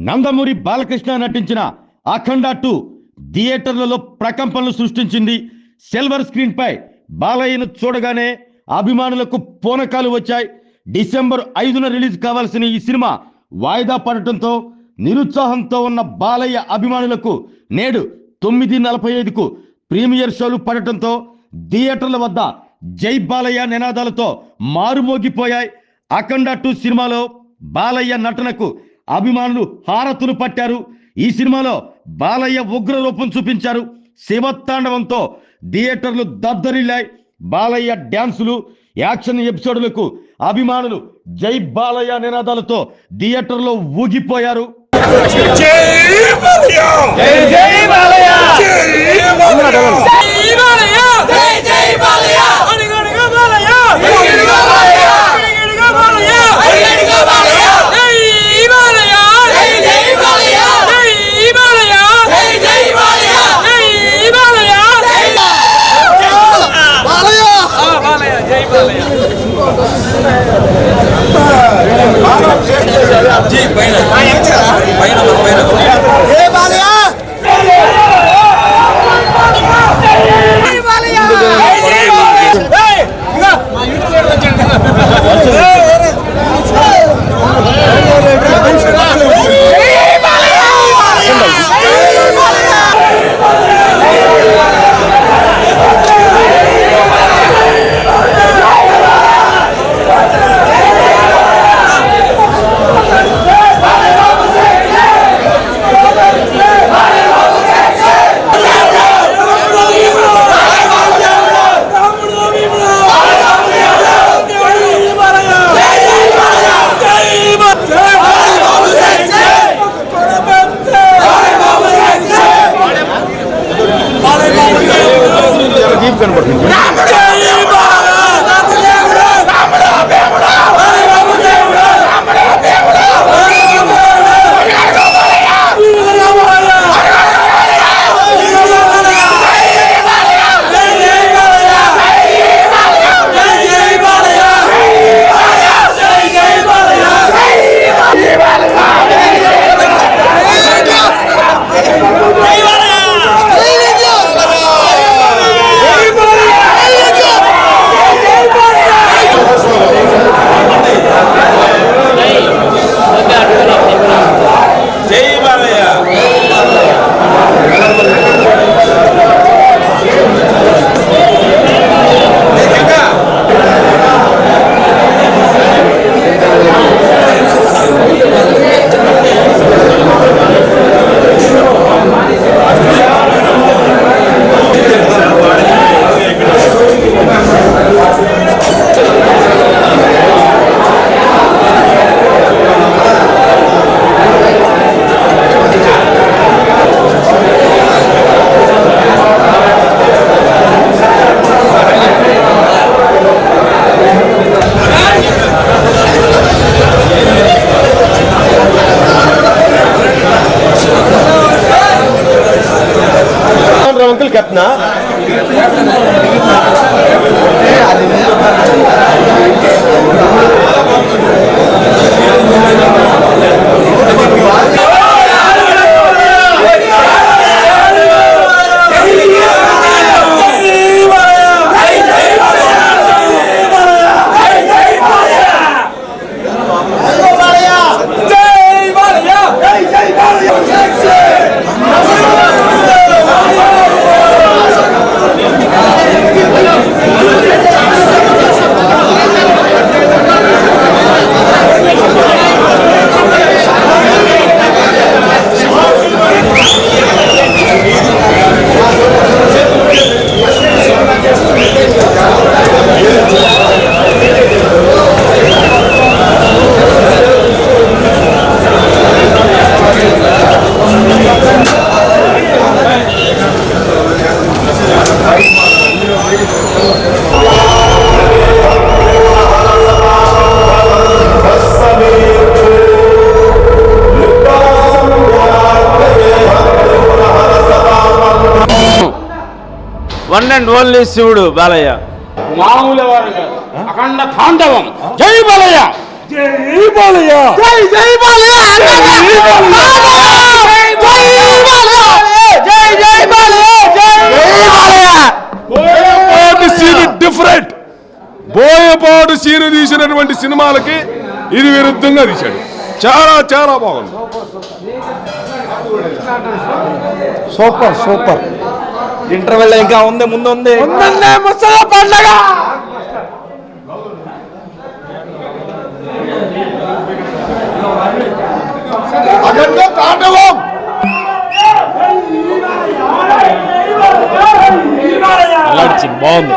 నందమూరి బాలకృష్ణ నటించిన అఖండ 2 థియేటర్లలో ప్రకంపనలు సృష్టించింది. సిల్వర్ స్క్రీన్ పై బాలయ్యను చూడగానే అభిమానులకు పూనకాలు వచ్చాయి. డిసెంబర్ 5న రిలీజ్ కావాల్సిన ఈ సినిమా వాయిదా పడటంతో నిరుత్సాహంతో ఉన్న బాలయ్య అభిమానులకు నేడు 9:45కు ప్రీమియర్ షోలు పడటంతో థియేటర్ల వద్ద జై బాలయ్య నినాదాలతో మారుమోగిపోయాయి. అఖండ 2 సినిమాలో బాలయ్య నటనకు అభిమానులు హారతులు పట్టారు. ఈ సినిమాలో బాలయ్య ఉగ్ర రూపం చూపించారు. శివతాండవంతో థియేటర్లు దద్దరిల్లాయి. బాలయ్య డ్యాన్సులు, యాక్షన్ ఎపిసోడ్లకు అభిమానులు జై బాలయ్య నినాదాలతో థియేటర్లో ఊగిపోయారు. अंकल कितना వన్ అండ్ ఓన్లీ శివుడు బాలయ్య మామూలు వారు కాదు. అఖండ తాండవం. జై బాలయ్య, जय बालయ్య, జై జై బాలయ్య. డిఫరెంట్. బోయపాడు సీను తీసినటువంటి సినిమాలకి ఇది విరుద్ధంగా తీశాడు. చాలా చాలా బాగుంది. Super super. ఇంటర్వెల్ ఇంకా ఉంది, ముందు ఉంది. ముసల పండగ. తాండవం. బాగుంది.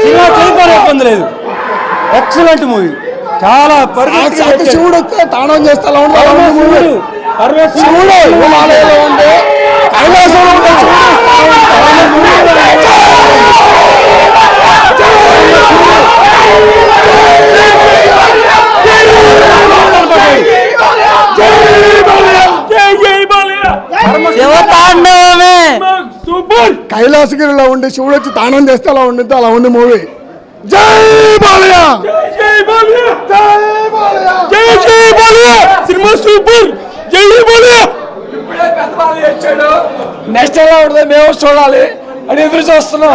ఇబ్బంది లేదు. Excellent movie. చాలా శివుడు వస్తే తాండవం చేస్తా శివుడు హిమాలయంలో ఉండే కైలాసంలో ఉండే కైలాసగిరిలో ఉండే శివుడు వచ్చి తాండవం చేస్తే అలా ఉండిద్ది. అలా ఉండే మూవీ. జై బాలయ్య. జై బాలయ్య. జై బాలయ్య. జై జై బాలయ్య. Cinema super. జై బాలయ్య. నెక్స్ట్ ఎలా ఉంటుంది మేము చూడాలి అని ఎదురు చూస్తున్నాం.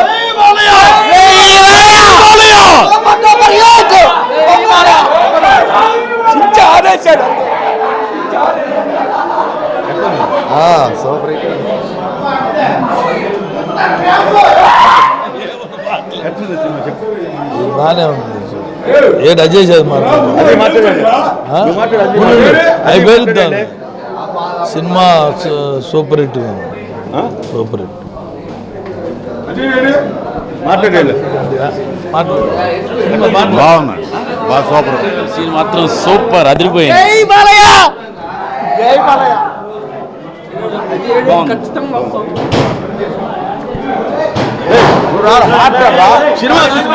బాగానే ఉంది. ఏంటి అజయ్ అయిపోయింది. Cinema super hit. Super hit. బాగుంది. బాగా సూపర్. సీన్ మాత్రం సూపర్, అదిరిపోయింది.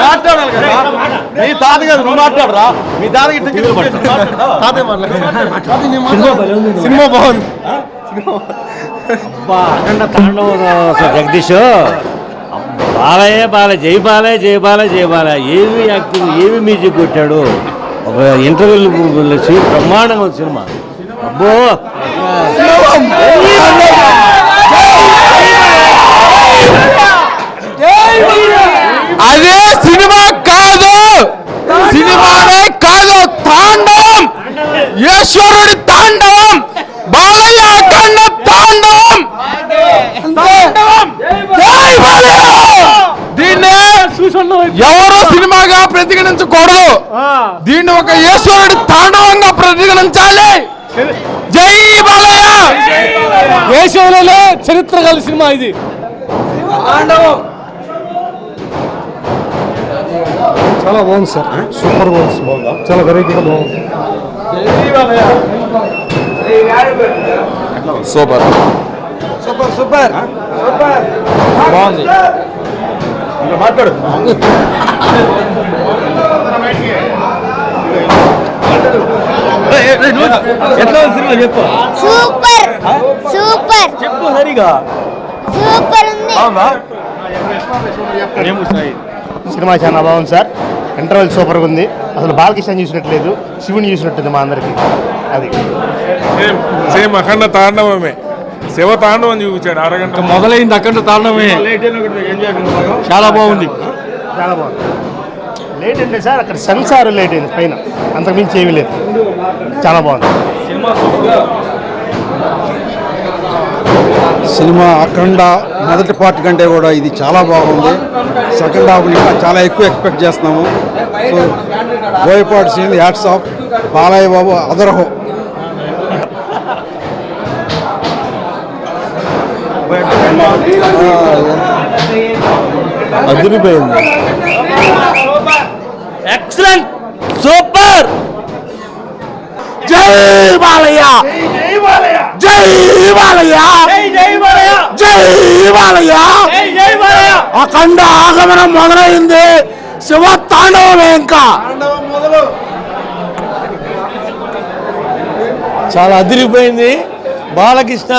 మాట్లాడాలి కదా. మీ తాత కాదు, నువ్వు మాట్లాడరా. మీ తాత సినిమా బాగుంది. అఖండ తాండవం జగదీష్. బాలయ్య బాలయ్య, జై బాలయ్య, జై బాలయ్య, జై బాలయ్య. ఏమి యాక్టింగ్, ఏమి మ్యూజిక్ కొట్టాడు. ఒక ఇంటర్వ్యూ బ్రహ్మాండంగా ఉంది సినిమా. అబ్బో, అదే సినిమా కాదు, సినిమానే కాదు. తాండవం, ఈశ్వరుడి తాండవం, బాలయ్య అఖండ తాండవం. దీన్ని ఎవరో సినిమాగా ప్రతిఘటించకూడదు. దీన్ని ఒక ఈశ్వరుడి తాండవంగా ప్రతిఘటించాలి. జై బాలయ్య. దేశంలో చరిత్ర గల సినిమా ఇది. చాలా బాగుంది సార్. సూపర్ బాగుంది. చాలా వెరైటీగా బాగుంది. సూపర్ సూపర్ సూపర్ సూపర్ బాగుంది. మాట్లాడు. ఎట్లా సినిమా చెప్పు. సూపర్ సూపర్ చెప్పు సరిగా. సూపర్ ఉంది. సినిమా చాలా బాగుంది సార్. ఇంటర్వెల్ సూపర్గా ఉంది. అసలు బాలకృష్ణ చూసినట్లేదు, శివుని చూసినట్టుంది మా అందరికి. అది సేమ్ అఖండ తాండవమే. శివ తాండవం చూపించాడు. అరగంట మొదలైంది అఖండ తాండవమే. చాలా బాగుంది. చాలా బాగుంది. లేట్ అంటే సార్ అక్కడ సెన్సార్ లేట్ అయింది పైన, అంతకుమించి ఏమీ లేదు. చాలా బాగుంది సినిమా. అఖండ మొదటి పార్ట్ కంటే కూడా ఇది చాలా బాగుంది. సెకండ్ హాఫ్ ఇంకా చాలా ఎక్కువ ఎక్స్పెక్ట్ చేస్తున్నాము. So Boyapati scene hats off. Balayya Babu అదరహో. అదిరిపోయింది. Excellent, super. జై బాలయ్య. జై బాలయ్య. జై బాలయ్య. జై బాలయ్య. అఖండ ఆగమనం మొదలైంది. శివ తాండవమే. ఇంకా చాలా అదిరిపోయింది. బాలకృష్ణ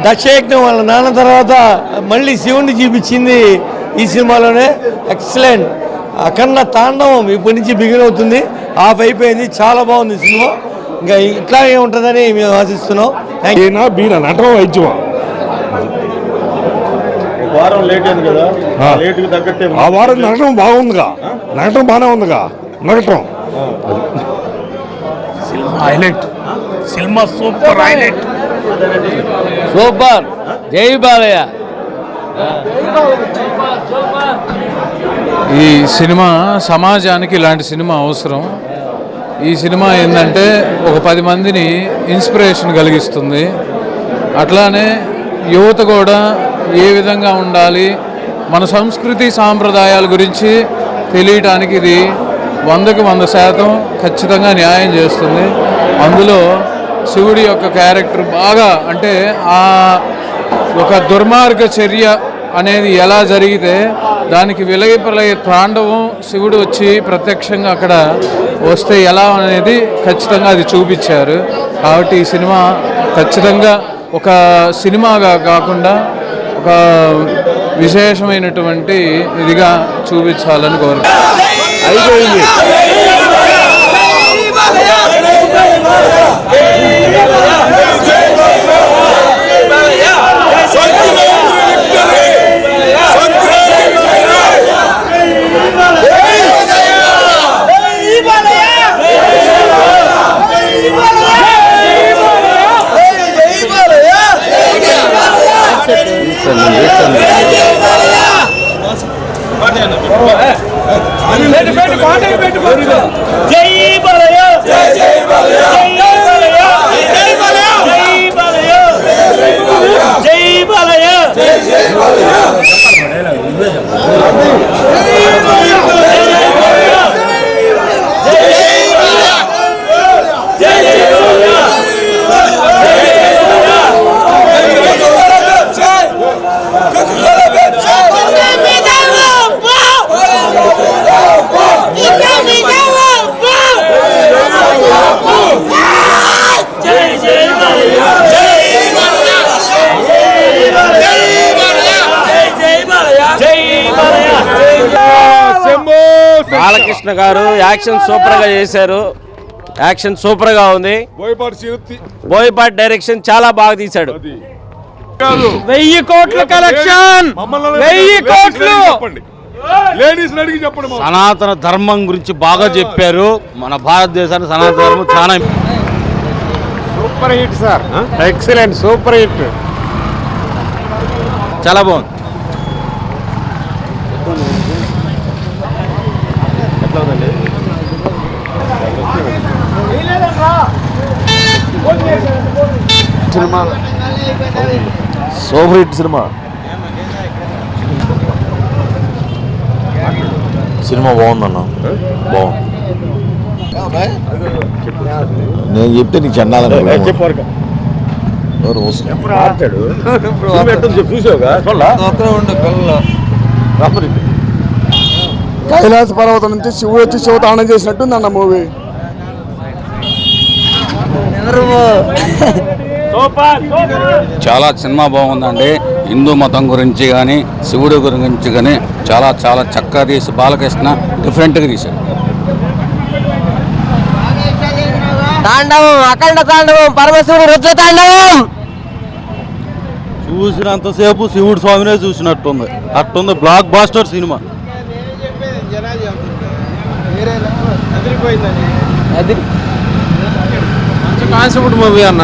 దక్షయజ్ఞం వాళ్ళ నాన్న తర్వాత మళ్ళీ శివుణ్ణి చూపించింది ఈ సినిమాలోనే. ఎక్సలెంట్. అఖండ తాండవం ఇప్పటి నుంచి బిగిన్ అవుతుంది, ఆఫ్ అయిపోయింది. చాలా బాగుంది సినిమా. ఇంకా ఇట్లాగే ఉంటుందని మేము ఆశిస్తున్నాం. ఈయన బీన నటన వైద్యమా వారం లేట్ అయింది కదా, లేట్కి తగ్గట్టే ఆ వారం నటన బాగుందిగా, నటన బాగానే ఉందిగా నటన. Highlight cinema super highlight super. జై బాలయ్య. ఈ సినిమా సమాజానికి ఇలాంటి సినిమా అవసరం. ఈ సినిమా ఏంటంటే ఒక 10 మందిని ఇన్స్పిరేషన్ కలిగిస్తుంది. అట్లానే యువత కూడా ఏ విధంగా ఉండాలి, మన సంస్కృతి సాంప్రదాయాల గురించి తెలియటానికి ఇది 100కి 100% ఖచ్చితంగా న్యాయం చేస్తుంది. అందులో శివుడి యొక్క క్యారెక్టర్ బాగా, అంటే ఆ ఒక దుర్మార్గ చర్య అనేది ఎలా జరిగితే దానికి విలయపలయ తాండవం శివుడు వచ్చి ప్రత్యక్షంగా అక్కడ వస్తే ఎలా అనేది ఖచ్చితంగా అది చూపించారు. కాబట్టి ఈ సినిమా ఖచ్చితంగా ఒక సినిమాగా కాకుండా ఒక విశేషమైనటువంటి ఇదిగా చూపించాలని కోరుకుంటున్నాను. అయిపోయింది. బాలకృష్ణ గారు యాక్షన్ సూపర్ గా చేశారు. యాక్షన్ సూపర్ గా ఉంది. బోయపాటి డైరెక్షన్ చాలా బాగా తీశాడు. 1000 కోట్ల కలెక్షన్, 1000 కోట్లు. సనాతన ధర్మం గురించి బాగా చెప్పారు. మన భారతదేశానికి సనాతన ధర్మం చాలా super hit sir, excellent, super hit, చాలా బాగుంది. Cinema super hit cinema. Cinema బాగుందన్న, బాగుంది. నేను చెప్తే నీకు చెన్నాలని కైలాస పర్వతం నుంచి శివుడు వచ్చి శివతాండం చేసినట్టుంది అన్న మూవీ. చాలా సినిమా బాగుందండి. హిందూ మతం గురించి కానీ శివుడి గురించి కానీ చాలా చాలా చక్కగా తీసి బాలకృష్ణ డిఫరెంట్గా తీశాడు. తాండవం, అఖండ తాండవం, పరమశివుడు రుద్ర తాండవం. చూసినంతసేపు శివుడు స్వామినే చూసినట్టుంది, అట్టుంది. బ్లాక్ బాస్టర్ సినిమా. మంచి కాన్సెప్ట్ మూవీ అన్న.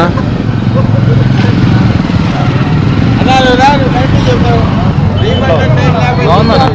బాగుందన్న.